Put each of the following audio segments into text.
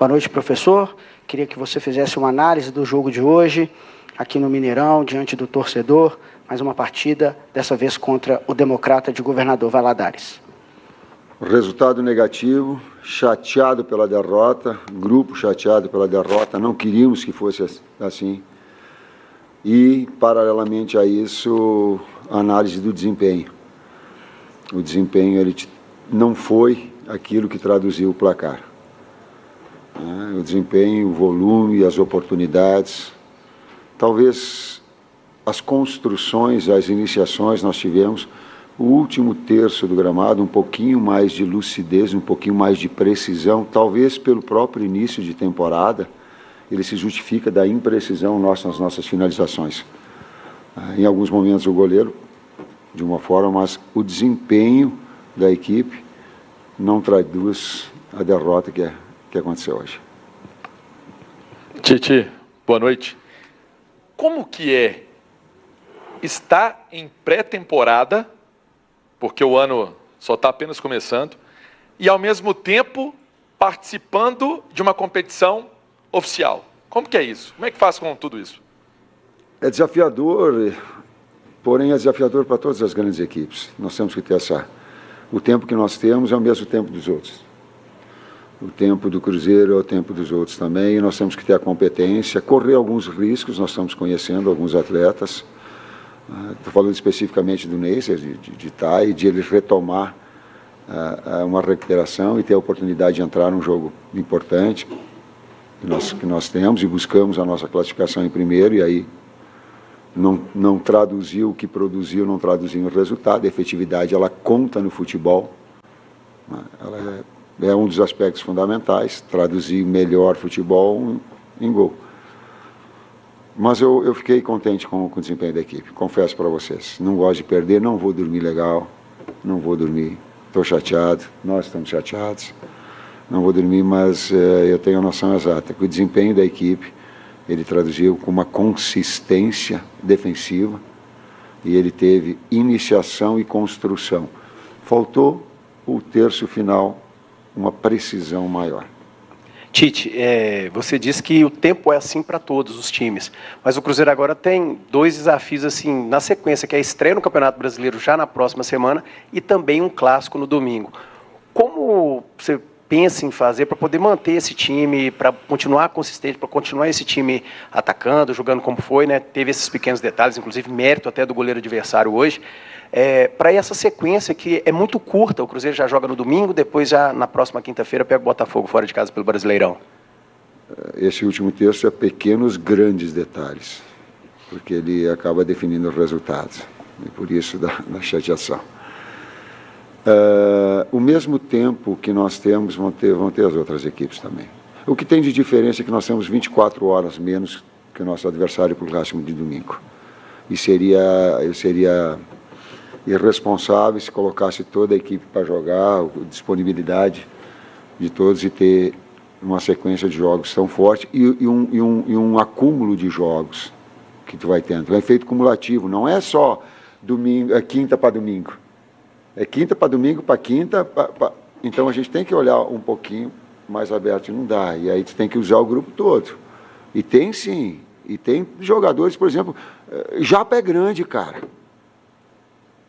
Boa noite, professor. Queria que você fizesse uma análise do jogo de hoje, aqui no Mineirão, diante do torcedor. Mais uma partida, dessa vez contra o Democrata de Governador Valadares. Resultado negativo, chateado pela derrota, grupo chateado pela derrota, não queríamos que fosse assim. E, paralelamente a isso, análise do desempenho. O desempenho ele não foi aquilo que traduziu o placar. O desempenho, o volume, as oportunidades, talvez as construções, as iniciações nós tivemos, o último terço do gramado, um pouquinho mais de lucidez, um pouquinho mais de precisão, talvez pelo próprio início de temporada, ele se justifica da imprecisão nas nossas finalizações. Em alguns momentos o goleiro, de uma forma, mas o desempenho da equipe não traduz a derrota que aconteceu hoje. Tite, boa noite. Como que é estar em pré-temporada, porque o ano só está apenas começando, e ao mesmo tempo participando de uma competição oficial? Como que é isso? Como é que faz com tudo isso? É desafiador, porém é desafiador para todas as grandes equipes. Nós temos que ter o tempo que nós temos é o mesmo tempo dos outros. O tempo do Cruzeiro é o tempo dos outros também, e nós temos que ter a competência, correr alguns riscos, nós estamos conhecendo alguns atletas. Estou falando especificamente do Neisser, de Thay, de ele retomar uma recuperação e ter a oportunidade de entrar num jogo importante que nós temos, e buscamos a nossa classificação em primeiro, e aí não traduziu o que produziu, não traduziu o resultado. A efetividade, ela conta no futebol, ela é um dos aspectos fundamentais, traduzir melhor futebol em gol. Mas eu fiquei contente com o desempenho da equipe, confesso para vocês. Não gosto de perder, não vou dormir legal, não vou dormir, estou chateado, nós estamos chateados, não vou dormir, mas eu tenho a noção exata que o desempenho da equipe, ele traduziu com uma consistência defensiva, e ele teve iniciação e construção. Faltou o terço final, uma precisão maior. Tite, você disse que o tempo é assim para todos os times, mas o Cruzeiro agora tem dois desafios assim na sequência, que é a estreia no Campeonato Brasileiro já na próxima semana e também um clássico no domingo. Como você pensa em fazer para poder manter esse time, para continuar consistente, para continuar esse time atacando, jogando como foi, né? Teve esses pequenos detalhes, inclusive mérito até do goleiro adversário hoje, para essa sequência que é muito curta. O Cruzeiro já joga no domingo, depois já na próxima quinta-feira pega o Botafogo fora de casa pelo Brasileirão. Esse último terço é pequenos, grandes detalhes, porque ele acaba definindo os resultados, e por isso da chateação. O mesmo tempo que nós temos vão ter as outras equipes também. O que tem de diferença é que nós temos 24 horas menos que o nosso adversário para o clássico de domingo. E eu seria irresponsável se colocasse toda a equipe para jogar, a disponibilidade de todos, e ter uma sequência de jogos tão forte e um acúmulo de jogos que tu vai tendo. É um efeito cumulativo, não é só quinta para domingo. É quinta para domingo, para quinta, então a gente tem que olhar um pouquinho mais aberto, e não dá, e aí tu tem que usar o grupo todo. E tem sim, e tem jogadores, por exemplo, Japa é grande, cara.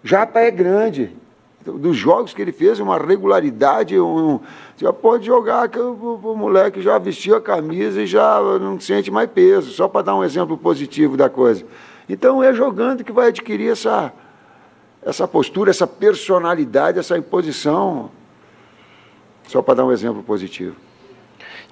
Japa é grande. Dos jogos que ele fez, uma regularidade, já pode jogar, que o moleque já vestiu a camisa e já não sente mais peso, só para dar um exemplo positivo da coisa. Então é jogando que vai adquirir essa postura, essa personalidade, essa imposição, só para dar um exemplo positivo.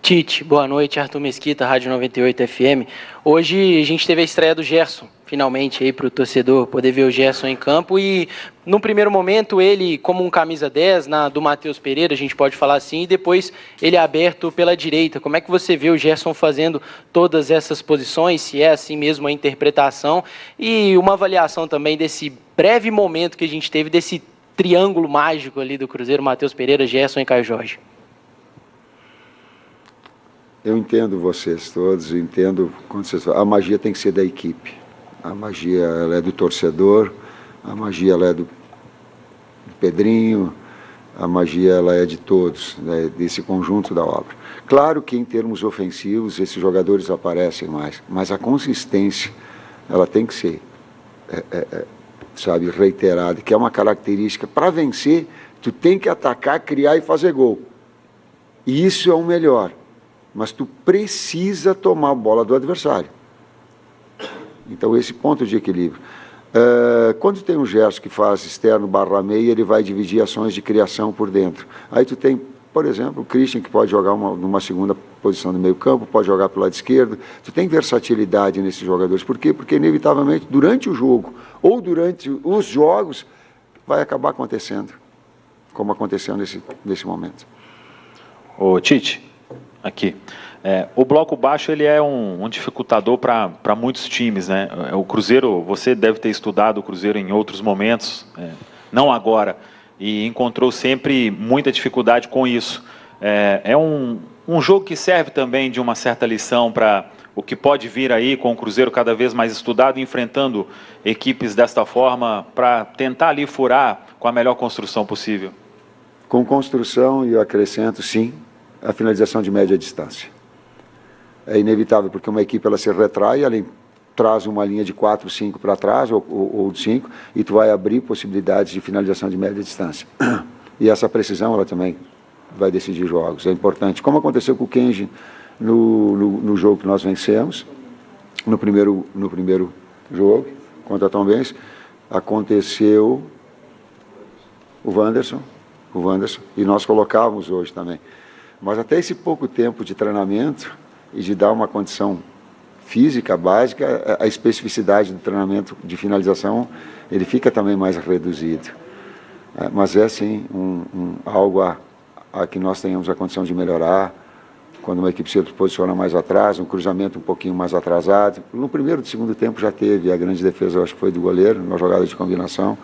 Tite, boa noite, Arthur Mesquita, Rádio 98 FM. Hoje a gente teve a estreia do Gerson, finalmente, aí para o torcedor poder ver o Gerson em campo, e no primeiro momento ele como um camisa 10 do Matheus Pereira, a gente pode falar assim, e depois ele aberto pela direita. Como é que você vê o Gerson fazendo todas essas posições, se é assim mesmo a interpretação, e uma avaliação também desse breve momento que a gente teve, desse triângulo mágico ali do Cruzeiro, Matheus Pereira, Gerson e Caio Jorge? Eu entendo vocês todos, entendo quando vocês falam. A magia tem que ser da equipe. A magia, ela é do torcedor, a magia, ela é do Pedrinho, A magia ela é de todos, né, desse conjunto da obra. Claro que em termos ofensivos esses jogadores aparecem mais, mas a consistência ela tem que ser, sabe, reiterada, que é uma característica. Para vencer, tu tem que atacar, criar e fazer gol. E isso é o melhor. Mas tu precisa tomar a bola do adversário. Então esse ponto de equilíbrio. Quando tem um Gerson que faz externo barra meia, ele vai dividir ações de criação por dentro. Aí tu tem, por exemplo, o Christian, que pode jogar numa segunda posição do meio campo, pode jogar pelo lado esquerdo. Tu tem versatilidade nesses jogadores. Por quê? Porque, inevitavelmente, durante o jogo ou durante os jogos, vai acabar acontecendo, como aconteceu nesse momento. Ô, Tite, aqui. O bloco baixo ele é um dificultador para muitos times, né? O Cruzeiro, você deve ter estudado o Cruzeiro em outros momentos, não agora, e encontrou sempre muita dificuldade com isso. É um jogo que serve também de uma certa lição para o que pode vir aí com o Cruzeiro cada vez mais estudado, enfrentando equipes desta forma, para tentar ali furar com a melhor construção possível. Com construção, e eu acrescento, sim, a finalização de média distância. É inevitável, porque uma equipe ela se retrai, ela traz uma linha de 4, 5 para trás, ou de 5, e tu vai abrir possibilidades de finalização de média distância. E essa precisão, ela também vai decidir jogos, é importante. Como aconteceu com o Kenji no jogo que nós vencemos, no primeiro jogo, contra a Tombense, aconteceu o Wanderson, e nós colocávamos hoje também. Mas até esse pouco tempo de treinamento e de dar uma condição física básica, a especificidade do treinamento de finalização, ele fica também mais reduzido. Mas é sim algo a que nós tenhamos a condição de melhorar, quando uma equipe se posiciona mais atrás, um cruzamento um pouquinho mais atrasado. No primeiro e segundo tempo já teve a grande defesa, eu acho que foi do goleiro, uma jogada de combinação,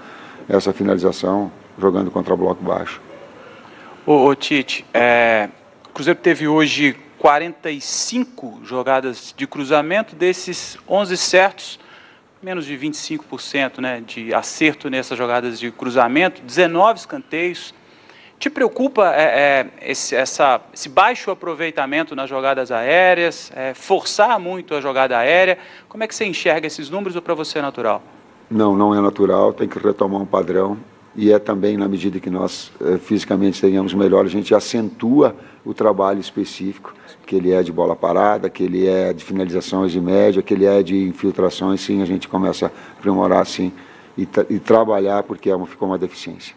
essa finalização jogando contra bloco baixo. Ô Tite, o Cruzeiro teve hoje 45 jogadas de cruzamento, desses 11 certos, menos de 25%, né, de acerto nessas jogadas de cruzamento, 19 escanteios. Te preocupa esse baixo aproveitamento nas jogadas aéreas, forçar muito a jogada aérea? Como é que você enxerga esses números, ou para você é natural? Não é natural, tem que retomar um padrão. E é também, na medida que nós fisicamente tenhamos melhor, a gente acentua o trabalho específico, que ele é de bola parada, que ele é de finalizações de média, que ele é de infiltrações, sim, a gente começa a aprimorar, sim, e trabalhar, porque ficou uma deficiência.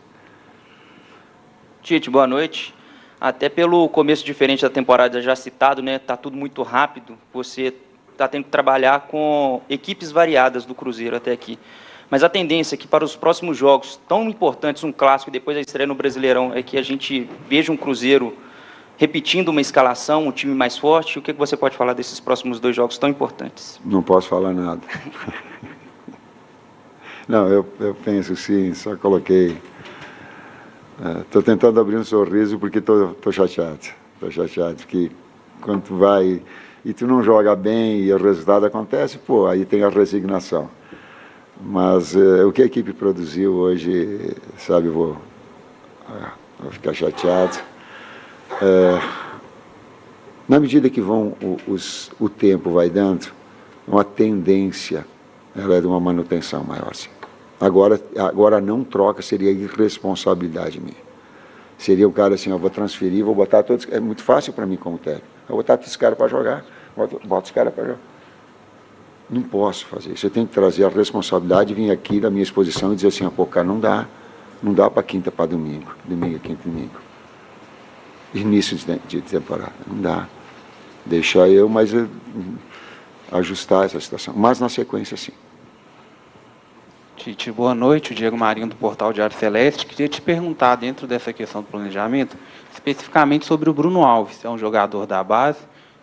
Tite, boa noite. Até pelo começo diferente da temporada já citado, né, tá tudo muito rápido, você está tendo que trabalhar com equipes variadas do Cruzeiro até aqui. Mas a tendência é que para os próximos jogos tão importantes, um clássico e depois a estreia no Brasileirão, é que a gente veja um Cruzeiro repetindo uma escalação, um time mais forte. O que você pode falar desses próximos 2 jogos tão importantes? Não posso falar nada. Não, eu penso sim, só coloquei. Estou tentando abrir um sorriso porque estou chateado. Estou chateado porque quando tu vai e tu não joga bem e o resultado acontece, aí tem a resignação. Mas o que a equipe produziu hoje, sabe, vou ficar chateado. Na medida que o tempo vai dando, uma tendência, ela é de uma manutenção maior, sim. Agora não troca, seria irresponsabilidade minha. Seria o cara assim, eu vou transferir, vou botar todos. É muito fácil para mim como técnico. Eu vou botar esses caras para jogar, boto os caras para jogar. Não posso fazer isso. Eu tenho que trazer a responsabilidade, vir aqui na minha exposição e dizer assim, cara, não dá para quinta para domingo, quinta, domingo. Início de temporada, não dá. Deixar mas ajustar essa situação. Mas na sequência, sim. Tite, boa noite. O Diego Marinho, do Portal Diário Celeste. Queria te perguntar, dentro dessa questão do planejamento, especificamente sobre o Bruno Alves. É um jogador da base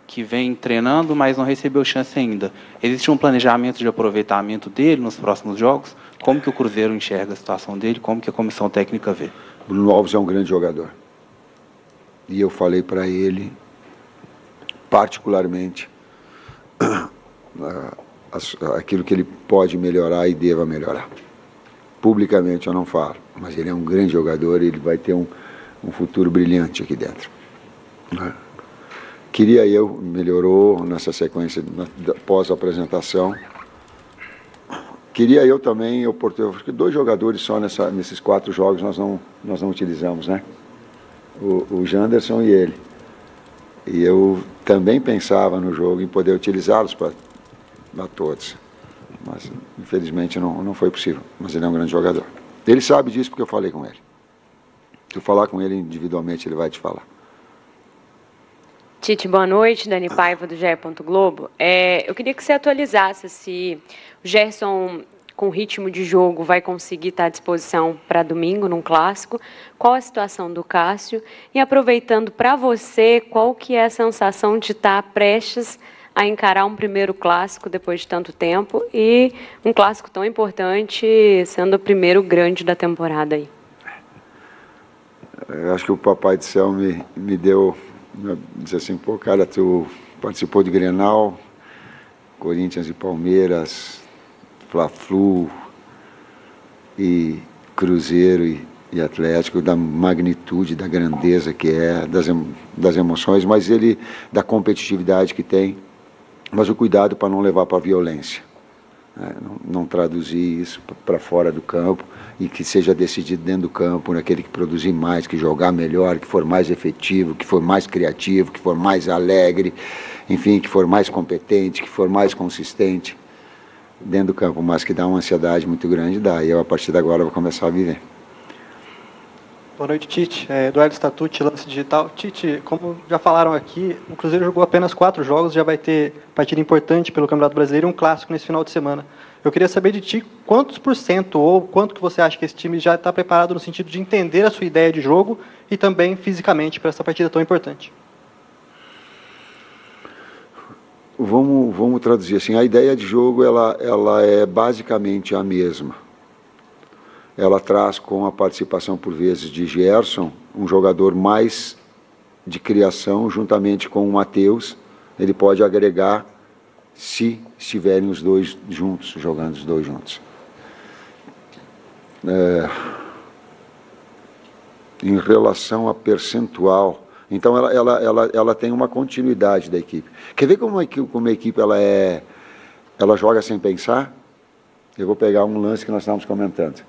que vem treinando, mas não recebeu chance ainda. Existe um planejamento de aproveitamento dele nos próximos jogos? Como que o Cruzeiro enxerga a situação dele? Como que a comissão técnica vê? Bruno Alves é um grande jogador. E eu falei para ele, particularmente, aquilo que ele pode melhorar e deva melhorar. Publicamente eu não falo, mas ele é um grande jogador, ele vai ter um futuro brilhante aqui dentro. Queria eu, melhorou nessa sequência pós-apresentação. Queria eu também, acho que 2 jogadores só nesses 4 jogos nós não utilizamos, né? O Janderson e ele. E eu também pensava no jogo em poder utilizá-los para todos. Mas, infelizmente, não foi possível. Mas ele é um grande jogador. Ele sabe disso porque eu falei com ele. Se eu falar com ele individualmente, ele vai te falar. Tite, boa noite. Dani Paiva, do GE. Globo. Eu queria que você atualizasse se o Gerson, com ritmo de jogo, vai conseguir estar à disposição para domingo, num clássico. Qual a situação do Cássio? E aproveitando para você, qual que é a sensação de estar prestes a encarar um primeiro clássico depois de tanto tempo e um clássico tão importante, sendo o primeiro grande da temporada aí? Eu acho que o Papai do Céu me deu... Diz assim, pô, cara, tu participou de Grenal, Corinthians e Palmeiras, Fla-Flu e Cruzeiro e Atlético, da magnitude, da grandeza que é, das emoções, mas ele, da competitividade que tem, mas o cuidado para não levar para a violência. Não traduzir isso para fora do campo e que seja decidido dentro do campo, naquele que produzir mais, que jogar melhor, que for mais efetivo, que for mais criativo, que for mais alegre, enfim, que for mais competente, que for mais consistente dentro do campo, mas que dá uma ansiedade muito grande, dá. E eu, a partir de agora, vou começar a viver. Boa noite, Tite. Eduardo Statucci, Lance Digital. Tite, como já falaram aqui, o Cruzeiro jogou apenas 4 jogos, já vai ter partida importante pelo Campeonato Brasileiro e um clássico nesse final de semana. Eu queria saber de ti quantos % ou quanto que você acha que esse time já está preparado no sentido de entender a sua ideia de jogo e também fisicamente para essa partida tão importante. Vamos traduzir assim, a ideia de jogo ela é basicamente a mesma. Ela traz com a participação, por vezes, de Gerson, um jogador mais de criação, juntamente com o Matheus. Ele pode agregar se estiverem os dois juntos, jogando os dois juntos. Em relação a percentual, então ela tem uma continuidade da equipe. Quer ver como a equipe ela joga sem pensar? Eu vou pegar um lance que nós estávamos comentando.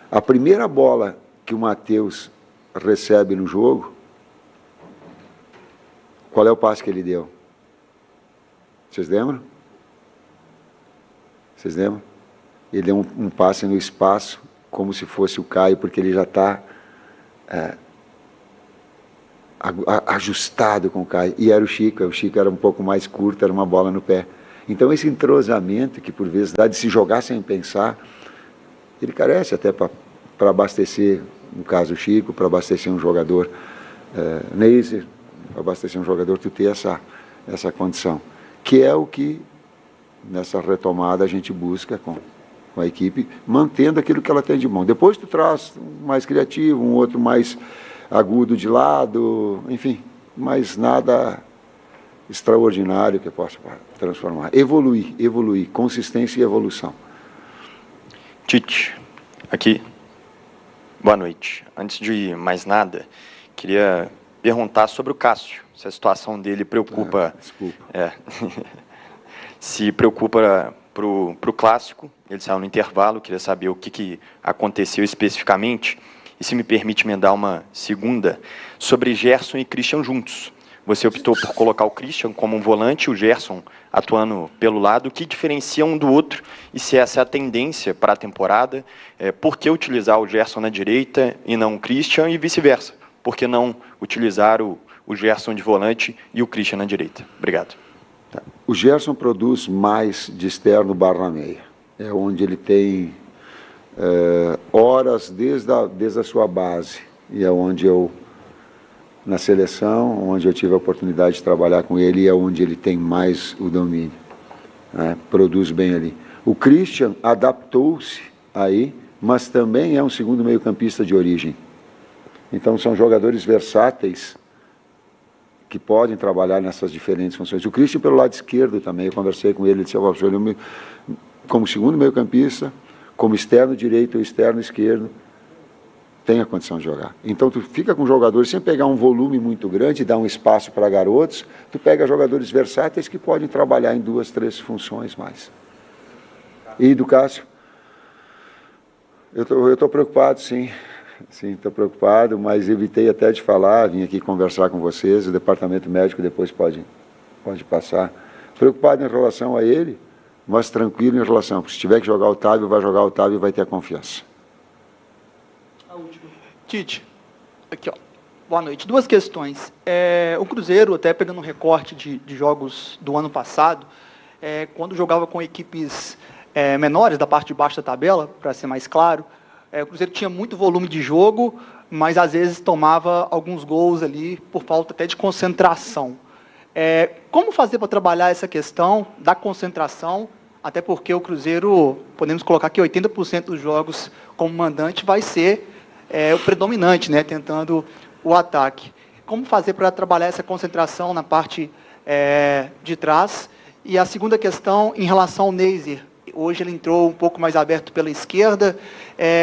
A primeira bola que o Matheus recebe no jogo, qual é o passe que ele deu? Vocês lembram? Vocês lembram? Ele deu um passe no espaço, como se fosse o Caio, porque ele já está ajustado com o Caio. E era o Chico era um pouco mais curto, era uma bola no pé. Então esse entrosamento, que por vezes dá de se jogar sem pensar, ele carece até para abastecer, no caso o Chico, para abastecer um jogador Neiser, para abastecer um jogador, tu ter essa condição. Que é o que, nessa retomada, a gente busca com a equipe, mantendo aquilo que ela tem de bom. Depois tu traz um mais criativo, um outro mais agudo de lado, enfim, mas nada extraordinário que possa transformar. Evoluir, consistência e evolução. Tite, aqui. Boa noite. Antes de mais nada, queria perguntar sobre o Cássio. Se a situação dele preocupa... Desculpa. Se preocupa para o clássico. Ele saiu no intervalo, queria saber o que aconteceu especificamente. E se me permite emendar uma segunda, sobre Gerson e Christian juntos. Você optou por colocar o Christian como um volante, o Gerson atuando pelo lado. O que diferencia um do outro e se essa é a tendência para a temporada? Por que utilizar o Gerson na direita e não o Christian e vice-versa? Por que não utilizar o Gerson de volante e o Christian na direita? Obrigado. O Gerson produz mais de externo barra meia. É onde ele tem horas desde a sua base. E é onde eu... na seleção, onde eu tive a oportunidade de trabalhar com ele, é onde ele tem mais o domínio, produz bem ali. O Christian adaptou-se aí, mas também é um segundo meio-campista de origem. Então são jogadores versáteis que podem trabalhar nessas diferentes funções. O Christian pelo lado esquerdo também, eu conversei com ele, ele disse, como segundo meio-campista, como externo direito ou externo esquerdo, tem a condição de jogar. Então, tu fica com jogadores, sem pegar um volume muito grande, dar um espaço para garotos, tu pega jogadores versáteis que podem trabalhar em 2, 3 funções mais. E do Cássio? Eu estou preocupado, sim. Sim, estou preocupado, mas evitei até de falar, vim aqui conversar com vocês, o departamento médico depois pode passar. Preocupado em relação a ele, mas tranquilo em relação, porque se tiver que jogar o Otávio, vai jogar o Otávio e vai ter a confiança. A última. Tite, aqui ó, boa noite. 2 questões. O Cruzeiro, até pegando um recorte de jogos do ano passado, quando jogava com equipes menores, da parte de baixo da tabela, para ser mais claro, o Cruzeiro tinha muito volume de jogo, mas às vezes tomava alguns gols ali por falta até de concentração. Como fazer para trabalhar essa questão da concentração, até porque o Cruzeiro, podemos colocar que 80% dos jogos como mandante vai ser o predominante, né, tentando o ataque. Como fazer para trabalhar essa concentração na parte de trás? E a segunda questão, em relação ao Neiser. Hoje ele entrou um pouco mais aberto pela esquerda.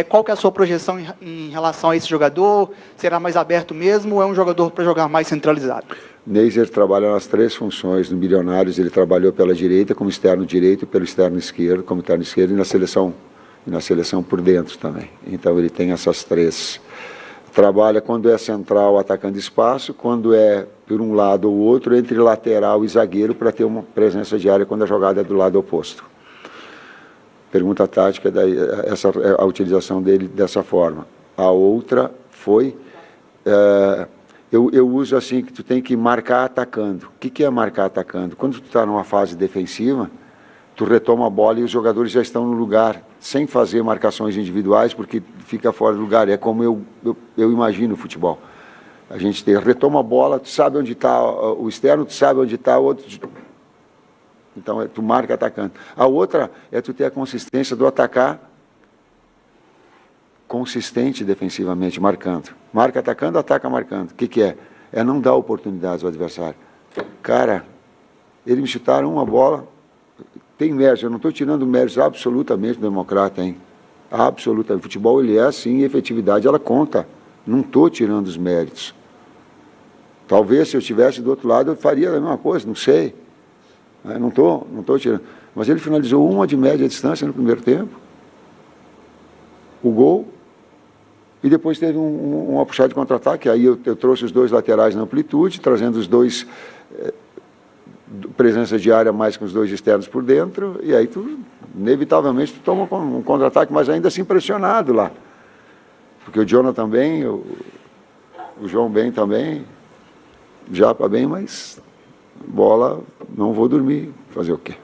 Qual que é a sua projeção em relação a esse jogador? Será mais aberto mesmo ou é um jogador para jogar mais centralizado? Neiser trabalha nas 3 funções. No Milionários ele trabalhou pela direita como externo direito, pelo externo esquerdo como externo esquerdo e na seleção por dentro também. Então ele tem essas 3. Trabalha quando é central atacando espaço, quando é por um lado ou outro, entre lateral e zagueiro para ter uma presença de área quando a jogada é do lado oposto. Pergunta tática, a utilização dele dessa forma. A outra foi, eu uso assim, que tu tem que marcar atacando. O que é marcar atacando? Quando tu está numa fase defensiva, tu retoma a bola e os jogadores já estão no lugar, sem fazer marcações individuais, porque fica fora do lugar. É como eu imagino o futebol. A gente retoma a bola, tu sabe onde está o externo, tu sabe onde está o outro. Então, tu marca atacando. A outra é tu ter a consistência do atacar consistente defensivamente, marcando. Marca atacando, ataca marcando. O que é? É não dar oportunidades ao adversário. Cara, eles me chutaram uma bola, tem mérito, eu não estou tirando méritos absolutamente do Democrata, hein? Absolutamente. O futebol, ele é assim, e a efetividade, ela conta. Não estou tirando os méritos. Talvez, se eu estivesse do outro lado, eu faria a mesma coisa, não sei. Não estou tirando. Mas ele finalizou uma de média distância no primeiro tempo. O gol. E depois teve uma puxada de contra-ataque. Aí eu trouxe os 2 laterais na amplitude, trazendo os 2 presença de área mais com os 2 externos por dentro. E aí, inevitavelmente, tu toma um contra-ataque, mas ainda assim pressionado lá. Porque o Jonathan bem, o João bem também, Japa bem, mas... bola, não vou dormir, fazer o quê?